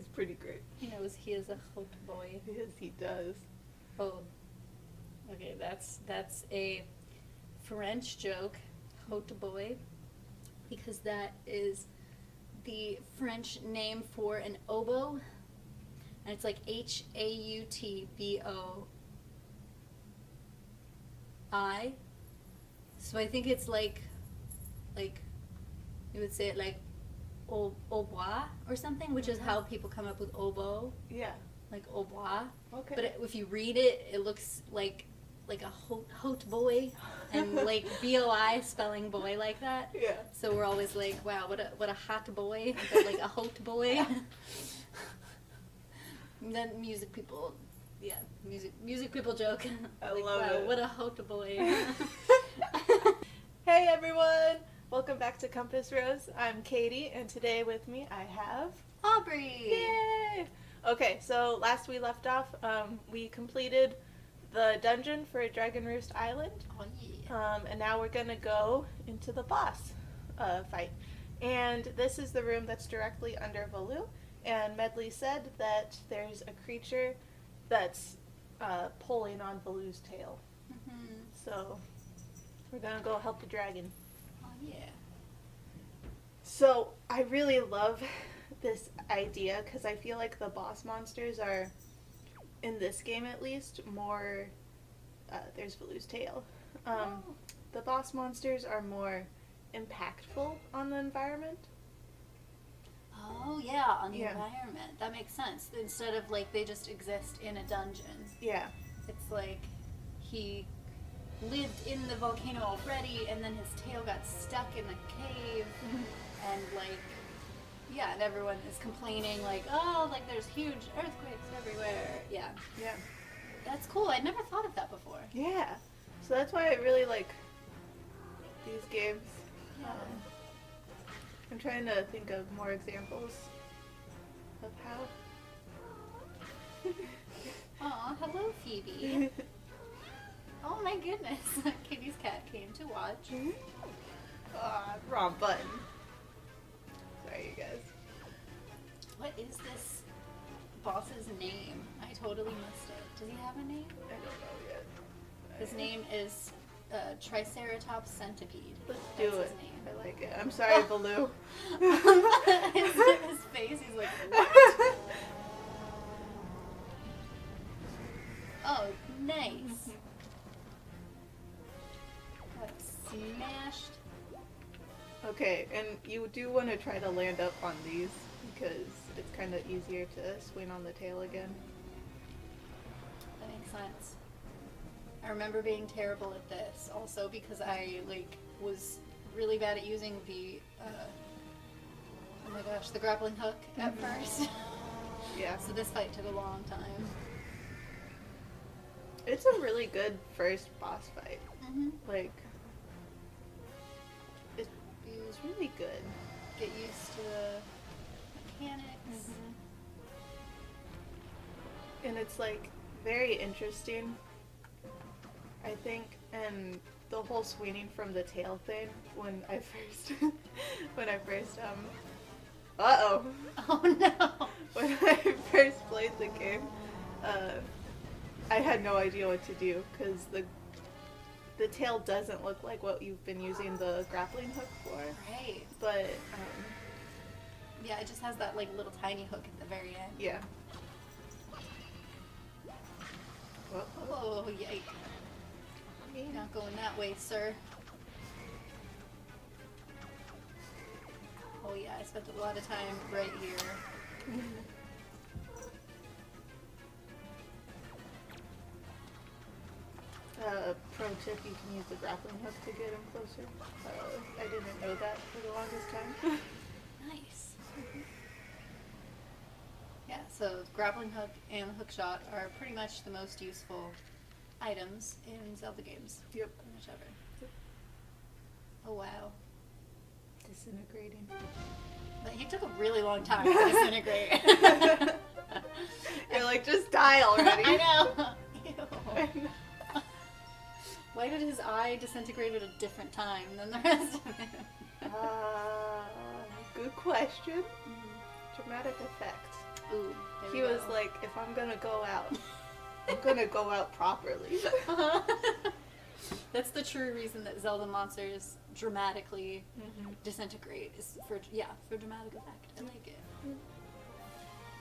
It's pretty great. He knows he is a hot boy. Yes, he does. Oh, okay, that's a French joke, hot boy, because that is the French name for an oboe, and it's like Hautboi. So I think it's like you would say it like au bois or something, which is how people come up with oboe, Yeah. like au bois. Okay. But if you read it, it looks like a hot boy, and like BOI spelling boy like that. Yeah. So we're always like, wow, what a hot boy, but like a hot boy. And then music people joke. I like, love wow, it. what a hot boy. Hey everyone! Welcome back to Compass Rose. I'm Katie, and today with me I have Aubrey. Yay! Okay, so last we left off, we completed the dungeon for Dragon Roost Island, Oh yeah. and now we're gonna go into the boss fight. And this is the room that's directly under Valoo, and Medley said that there's a creature that's pulling on Valoo's tail. Mm-hmm. So we're gonna go help the dragon. Oh yeah. So I really love this idea because I feel like the boss monsters are, in this game at least, more. There's Valoo's tail. The boss monsters are more impactful on the environment. Oh yeah, on the Yeah. environment. That makes sense. Instead of like they just exist in a dungeon. Yeah. It's like he lived in the volcano already, and then his tail got stuck in a cave, and like, yeah, and everyone is complaining like, oh, like there's huge earthquakes everywhere. Yeah, Yeah. that's cool. I'd never thought of that before. Yeah. So that's why I really like these games. Yeah. I'm trying to think of more examples of how. Aw, hello, Phoebe. Oh my goodness, Katie's cat came to watch. Wrong button. Sorry, you guys. What is this boss's name? I totally missed it. Does he have a name? I don't know yet. His name is Triceratops centipede. Let's That's do his it. name. I like it. I'm sorry, Baloo. his face, he's like, what? Oh, nice. Got smashed. Okay, and you do want to try to land up on these because it's kind of easier to swing on the tail again. That makes sense. I remember being terrible at this also because I like was really bad at using the oh my gosh, the grappling hook at first. Yeah. So this fight took a long time. It's a really good first boss fight. Mm-hmm. Like, it was really good. Get used to the mechanics. And it's like very interesting, I think, and the whole swinging from the tail thing when I first uh-oh. Oh no! When I first played the game, I had no idea what to do because the tail doesn't look like what you've been using the grappling hook for. Right. But Yeah, it just has that like little tiny hook at the very end. yeah. Whoa. Oh, yike. Not going that way, sir. Oh yeah, I spent a lot of time right here. Pro tip, you can use the grappling hook to get him closer. I didn't know that for the longest time. Nice. Yeah, so grappling hook and hook shot are pretty much the most useful items in Zelda games. Yep. Pretty much ever. Oh wow. Disintegrating. But he took a really long time to disintegrate. You're like, just die already. I know. Ew. Why did his eye disintegrate at a different time than the rest of him? Good question. Dramatic effect. Ooh, There He we was go. like, if I'm gonna go out, I'm gonna go out properly. That's the true reason that Zelda monsters dramatically disintegrate. Is for dramatic effect. I like it.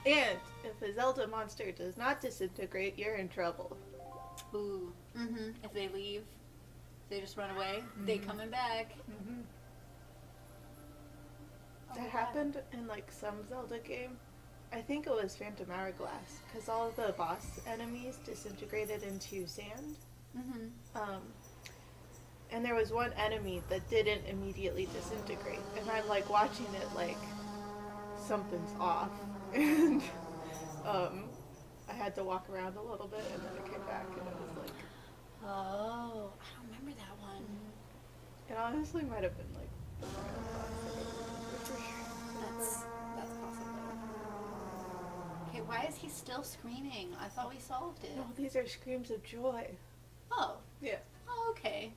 And if a Zelda monster does not disintegrate, you're in trouble. Ooh. If they leave, they just run away. They coming back. That happened in like some Zelda game. I think it was Phantom Hourglass, because all of the boss enemies disintegrated into sand. And there was one enemy that didn't immediately disintegrate, and I'm like watching it like something's off, and I had to walk around a little bit, and then I came back, and it was like. Oh, I don't remember that one. It honestly might have been like. That's possible. Okay, why is he still screaming? I thought we solved it. No, these are screams of joy. Oh. Yeah. Oh, okay.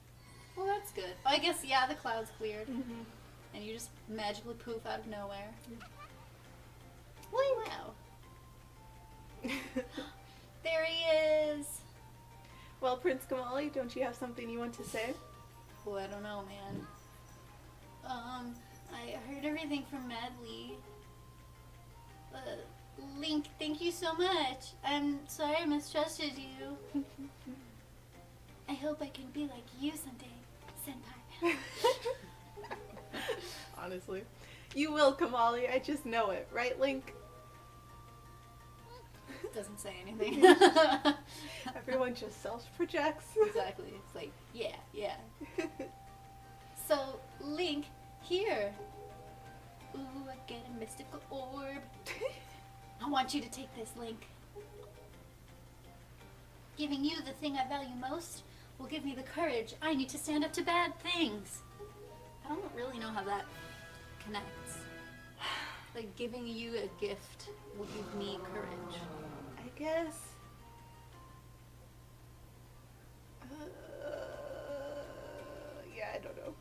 Well, that's good. I guess, the cloud's cleared. And you just magically poof out of nowhere. Wow. There he is. Well, Prince Kamali, don't you have something you want to say? Oh, I don't know, man. I heard everything from Madly. Link, thank you so much. I'm sorry I mistrusted you. I hope I can be like you someday, Senpai. Honestly. You will, Kamali. I just know it. Right, Link? Doesn't say anything. Everyone just self-projects. Exactly. It's like, yeah. So, Link, here. Ooh, I get a mystical orb. I want you to take this, Link. Giving you the thing I value most will give me the courage I need to stand up to bad things. I don't really know how that connects. Like, giving you a gift will give me courage. I guess. Yeah, I don't know.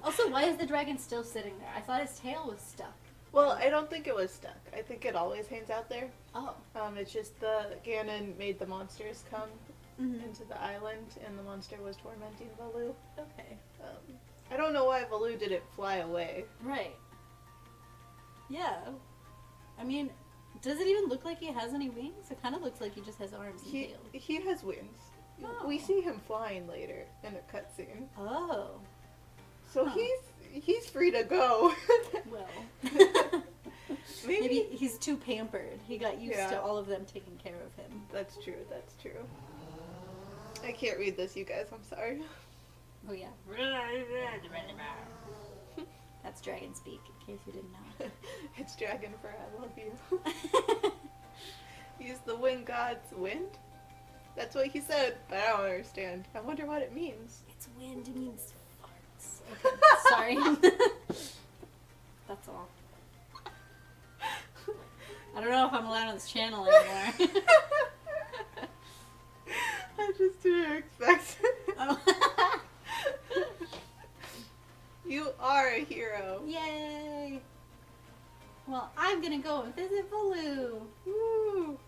Also, why is the dragon still sitting there? I thought his tail was stuck. Well, I don't think it was stuck. I think it always hangs out there. Oh. It's just the Ganon made the monsters come into the island, and the monster was tormenting Valoo. Okay. I don't know why Valoo didn't fly away. Right. Yeah. I mean, does it even look like he has any wings? It kind of looks like he just has arms and tail. He has wings. Oh. We see him flying later in a cutscene. Oh. So he's free to go. Well. Maybe he's too pampered. He got used to all of them taking care of him. That's true. I can't read this, you guys. I'm sorry. Oh, yeah. That's dragon speak, in case you didn't know. It's dragon for I love you. Use the wind god's wind? That's what he said, but I don't understand. I wonder what it means. It's wind, it means farts. Okay, sorry. That's all. I don't know if I'm allowed on this channel anymore. I just didn't expect it. Oh. You are a hero. Yay! Well, I'm gonna go and visit Valoo. Woo!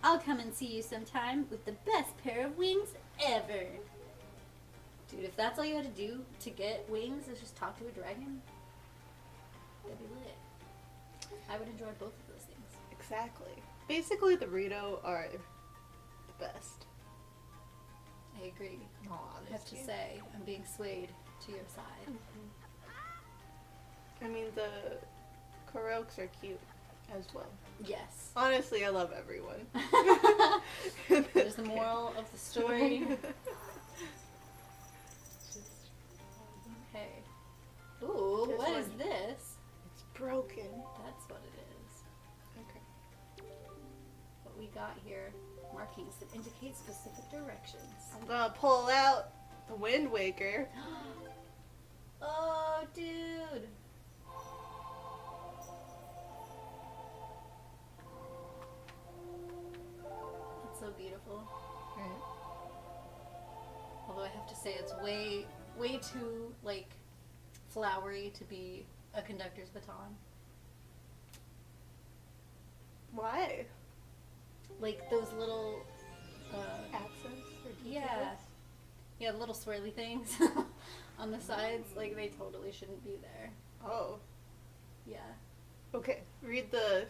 I'll come and see you sometime with the best pair of wings ever. Dude, if that's all you had to do to get wings is just talk to a dragon, that'd be lit. I would enjoy both of those things. Exactly. Basically, the Rito are the best. I agree. In all I have to honesty. say, I'm being swayed to your side. I mean, the Koroks are cute as well. Yes. Honestly, I love everyone. There's the moral of the story. Okay. Ooh, This what is one. this? It's broken. That's what it is. Okay. What we got here, markings that indicate specific directions. I'm gonna pull out the Wind Waker. Oh, dude. That's so beautiful. Right. Although I have to say it's way too, like, flowery to be a conductor's baton. like those little, Accents or yeah, details? yeah, little swirly things on the sides. Like they totally shouldn't be there. Oh. Yeah. Okay. Read the.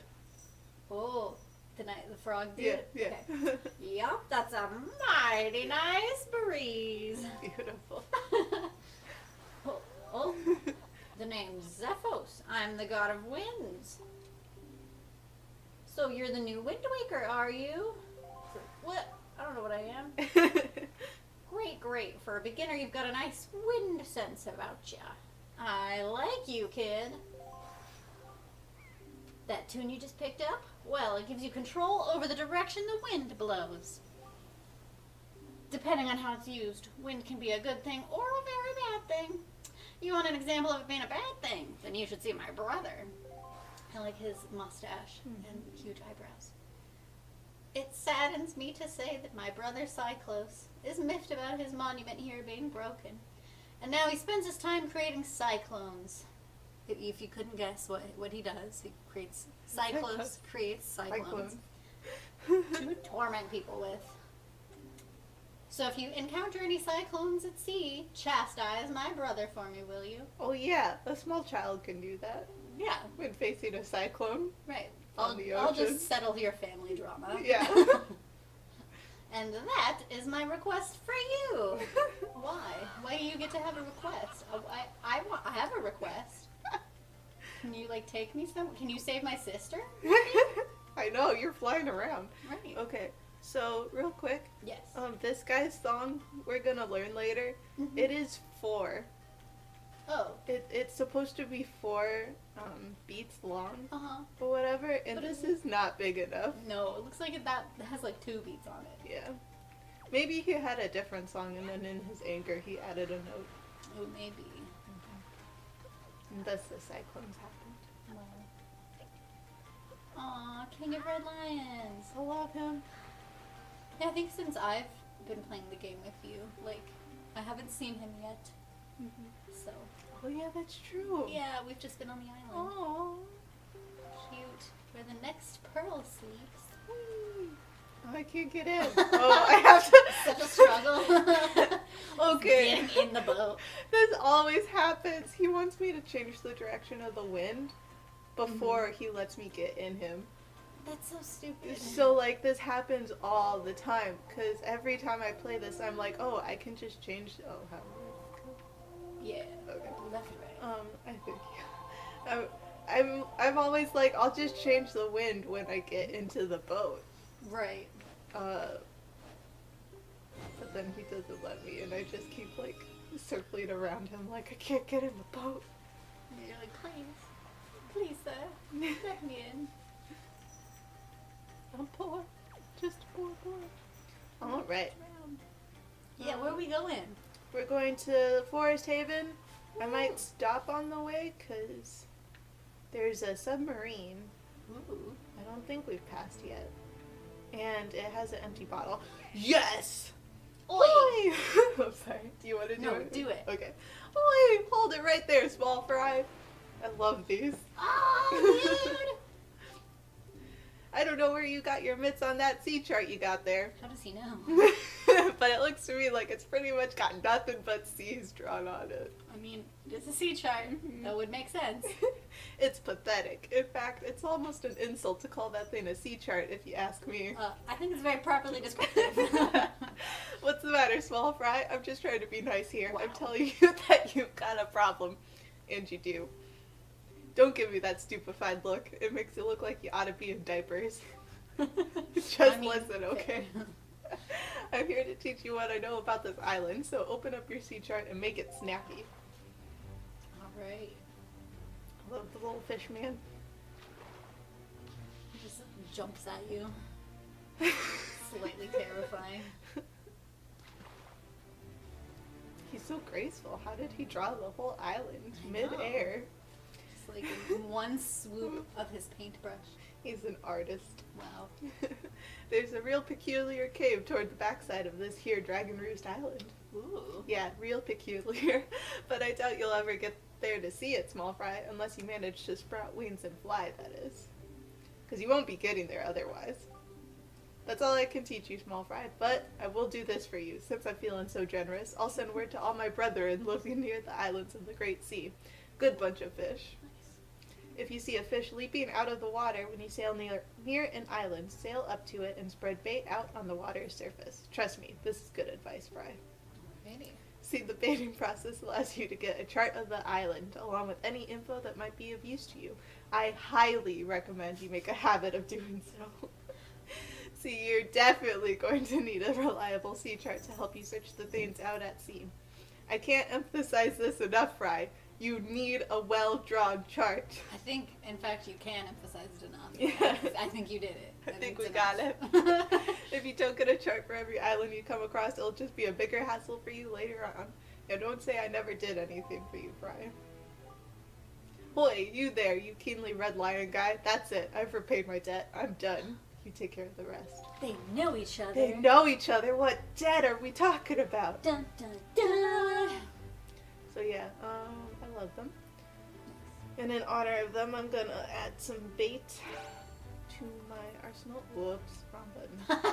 Oh, the frog did. Yeah. Okay. Yup, that's a mighty nice breeze. Beautiful. Oh, the name's Zephos. I'm the god of winds. So you're the new Wind Waker, are you? What? I don't know what I am. Great. For a beginner, you've got a nice wind sense about ya. I like you, kid. That tune you just picked up? Well, it gives you control over the direction the wind blows. Depending on how it's used, wind can be a good thing or a very bad thing. You want an example of it being a bad thing? Then you should see my brother. I like his mustache and huge eyebrows. It saddens me to say that my brother Cyclos is miffed about his monument here being broken. And now he spends his time creating cyclones. If you couldn't guess what he does, he creates Cyclos creates cyclones to torment people with. So if you encounter any cyclones at sea, chastise my brother for me, will you? Oh yeah, a small child can do that Yeah, when facing a cyclone. right. On the I'll ocean. just settle your family drama. Yeah. And that is my request for you. Why? Why do you get to have a request? I have a request. Can you like take me some? Can you save my sister? I know, you're flying around. Right. Okay, so real quick, Yes. this guy's song we're gonna learn later. Mhm. It is 4. Oh. It's supposed to be 4 beats long Uh huh. or whatever, and But this it- is not big enough. No, it looks like that has like 2 beats on it. Yeah. Maybe he had a different song and then in his anger he added a note. Oh, maybe. And thus the cyclones happened. Aw, King of Red Lions. I love him. Yeah, I think since I've been playing the game with you, like, I haven't seen him yet. So, Oh yeah, that's true. yeah, we've just been on the island. Oh. Cute. Where the next pearl sleeps. Oh, I can't get in. Oh, I have to. Such a struggle. Okay. Getting in the boat. This always happens. He wants me to change the direction of the wind before he lets me get in him. That's so stupid. So, like, this happens all the time. Because every time I play this, I'm like, oh, I can just change. Oh, how do Yeah. I- Okay. Left, right. I think, yeah. I'm always like, I'll just change the wind when I get into the boat. Right. But then he doesn't let me, and I just keep, like, circling around him like, I can't get in the boat. And you're like, please, sir, let me in. I'm poor. Just poor boy. Alright. Yeah, where are we going? We're going to Forest Haven. I might stop on the way, because there's a submarine Ooh. I don't think we've passed yet. And it has an empty bottle. Yes! Oi! Oi! I'm sorry. Do you want to do No, it? do it. Okay. Oi! Hold it right there, small fry. I love these. Oh, dude! I don't know where you got your mitts on that sea chart you got there. How does he know? But it looks to me like it's pretty much got nothing but seas drawn on it. I mean, it's a sea chart. That would make sense. It's pathetic. In fact, it's almost an insult to call that thing a sea chart if you ask me. I think it's very properly descriptive. What's the matter, small fry? I'm just trying to be nice here. Wow. I'm telling you that you've got a problem. And you do. Don't give me that stupefied look. It makes it look like you ought to be in diapers. Just I mean, listen, okay? I'm here to teach you what I know about this island, so open up your sea chart and make it snappy. Alright. I love the little fish man. He just jumps at you. Slightly terrifying. He's so graceful. How did he draw the whole island I know. mid-air? Just like in one swoop of his paintbrush. He's an artist. Wow. There's a real peculiar cave toward the backside of this here Dragon Roost Island. Ooh. Yeah, real peculiar. But I doubt you'll ever get there to see it, small fry, unless you manage to sprout wings and fly, that is. Because you won't be getting there otherwise. That's all I can teach you, small fry. But I will do this for you, since I'm feeling so generous. I'll send word to all my brethren living near the islands in the Great Sea. Good bunch of fish. If you see a fish leaping out of the water when you sail near an island, sail up to it and spread bait out on the water's surface. Trust me, this is good advice, Fry. Maybe. See, the baiting process allows you to get a chart of the island, along with any info that might be of use to you. I highly recommend you make a habit of doing so. See, you're definitely going to need a reliable sea chart to help you search the things out at sea. I can't emphasize this enough, Fry. You need a well-drawn chart. I think, in fact, you can emphasize it enough. Yeah. I think you did it. I think we it's got enough. it. If you don't get a chart for every island you come across, it'll just be a bigger hassle for you later on. Now don't say I never did anything for you, Brian. Boy, you there, you keenly red lion guy. That's it. I've repaid my debt. I'm done. You take care of the rest. They know each other. They know each other. What debt are we talking about? Dun, dun, dun. So yeah, I love them. And in honor of them, I'm gonna add some bait to my arsenal. Whoops, wrong button.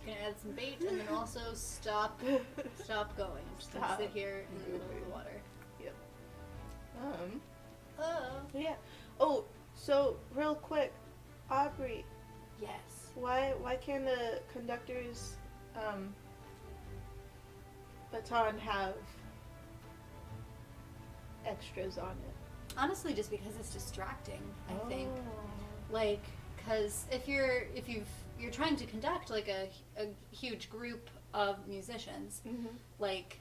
Gonna add some bait and then also stop going. I'm just gonna Stop. sit here in the middle of the water. Yep. Oh. Yeah. Oh, so real quick, Aubrey, Yes. why can the conductor's baton have extras on it? Honestly, just because it's distracting, I think. Oh. Like, because if you're trying to conduct like a huge group of musicians, Mhm. like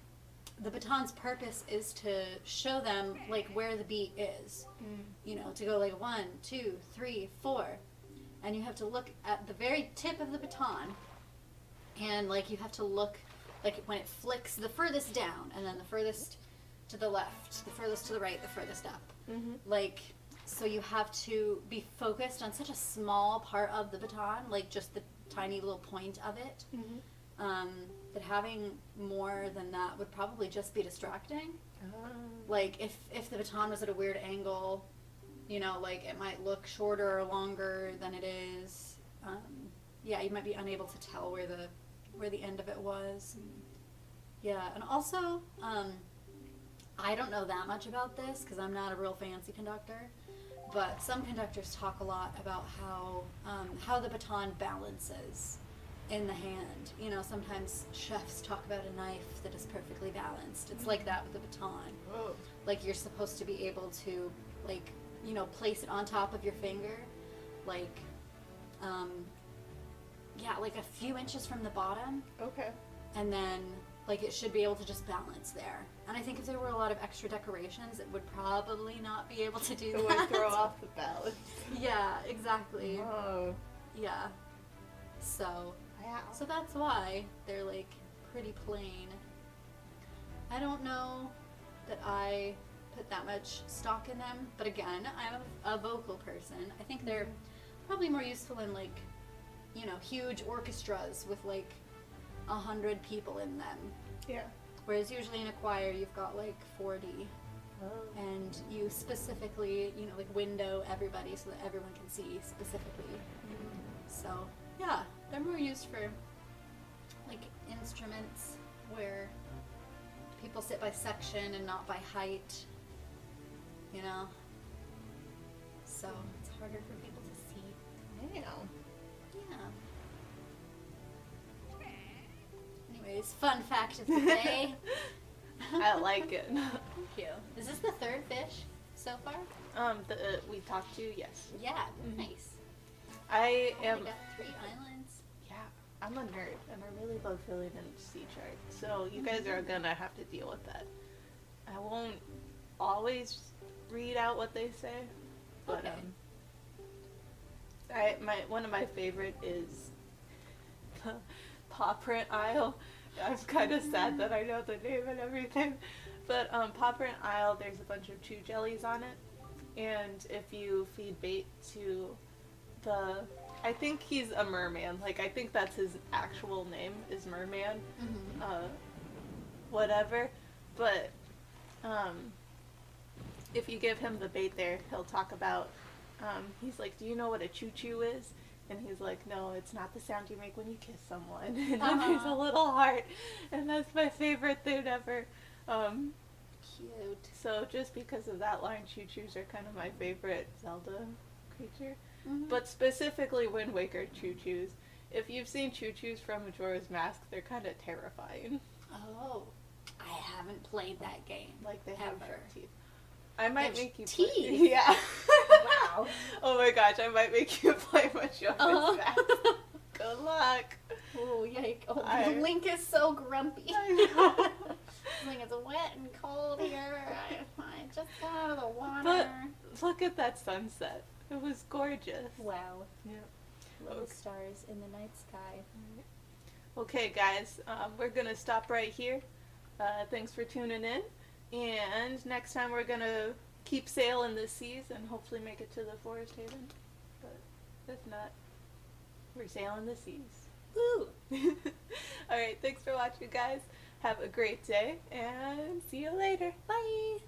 the baton's purpose is to show them like where the beat is. Mm. You know, to go like 1, 2, 3, 4, and you have to look at the very tip of the baton, and like you have to look like when it flicks the furthest down, and then the furthest to the left, the furthest to the right, the furthest up. Mhm. Like, so you have to be focused on such a small part of the baton, like just the tiny little point of it, Mhm. that having more than that would probably just be distracting. Oh. Like, if the baton was at a weird angle, you know, like it might look shorter or longer than it is. Yeah, you might be unable to tell where the end of it was. Yeah, and also, I don't know that much about this because I'm not a real fancy conductor, but some conductors talk a lot about how the baton balances in the hand. You know, sometimes chefs talk about a knife that is perfectly balanced. It's like that with the baton. Whoa. Like, you're supposed to be able to, like, you know, place it on top of your finger, like, yeah, like a few inches from the bottom, Okay. and then like it should be able to just balance there. And I think if there were a lot of extra decorations, it would probably not be able to do It that. would throw off the balance. Yeah, exactly. Oh. Yeah. So Wow. that's why they're like pretty plain. I don't know that I put that much stock in them, but again, I'm a vocal person. I think they're probably more useful in like, you know, huge orchestras with like 100 people in them. Yeah. Whereas usually in a choir you've got like 40, Oh. and you specifically, you know, like window everybody so that everyone can see specifically. So yeah, they're more used for like instruments where people sit by section and not by height, you know. So it's harder for people to see. Wow. Yeah. Anyways, fun fact of the day. I like it. Thank you. Is this the third fish so far? We talked to, yes. Yeah, Mhm. nice. I We am, got 3 islands. yeah, I'm a nerd, and I really love filling in sea chart. So you guys are gonna have to deal with that. I won't always read out what they say, but Okay. one of my favorite is the paw print aisle. I'm kind of sad that I know the name and everything, but paw print aisle. There's a bunch of chew jellies on it, and if you feed bait to I think he's a merman. Like, I think that's his actual name is Merman. Mm-hmm. Whatever. But if you give him the bait there, he'll talk about. He's like, "Do you know what a choo-choo is?" And he's like, no, it's not the sound you make when you kiss someone. And then there's a little heart. And that's my favorite thing ever. Cute. So just because of that line, choo-choos are kind of my favorite Zelda creature. Mm-hmm. But specifically Wind Waker choo-choos. If you've seen choo-choos from Majora's Mask, they're kind of terrifying. Oh, I haven't played that game. Like they have ever. sharp teeth. I might make you teeth. play. Yeah. Wow. Oh my goch, I might make you play Majora's Mask. Good luck. Oh, yike. Oh, I- Link is so grumpy. I know. Like, it's wet and cold here. I just got out of the water. But look at that sunset. It was gorgeous. Wow. Yeah. Little Okay. stars in the night sky. Okay, guys, we're gonna stop right here. Thanks for tuning in, and next time we're gonna keep sailing the seas and hopefully make it to the Forest Haven. But if not, we're sailing the seas. Woo! All right, thanks for watching, guys. Have a great day, and see you later. Bye.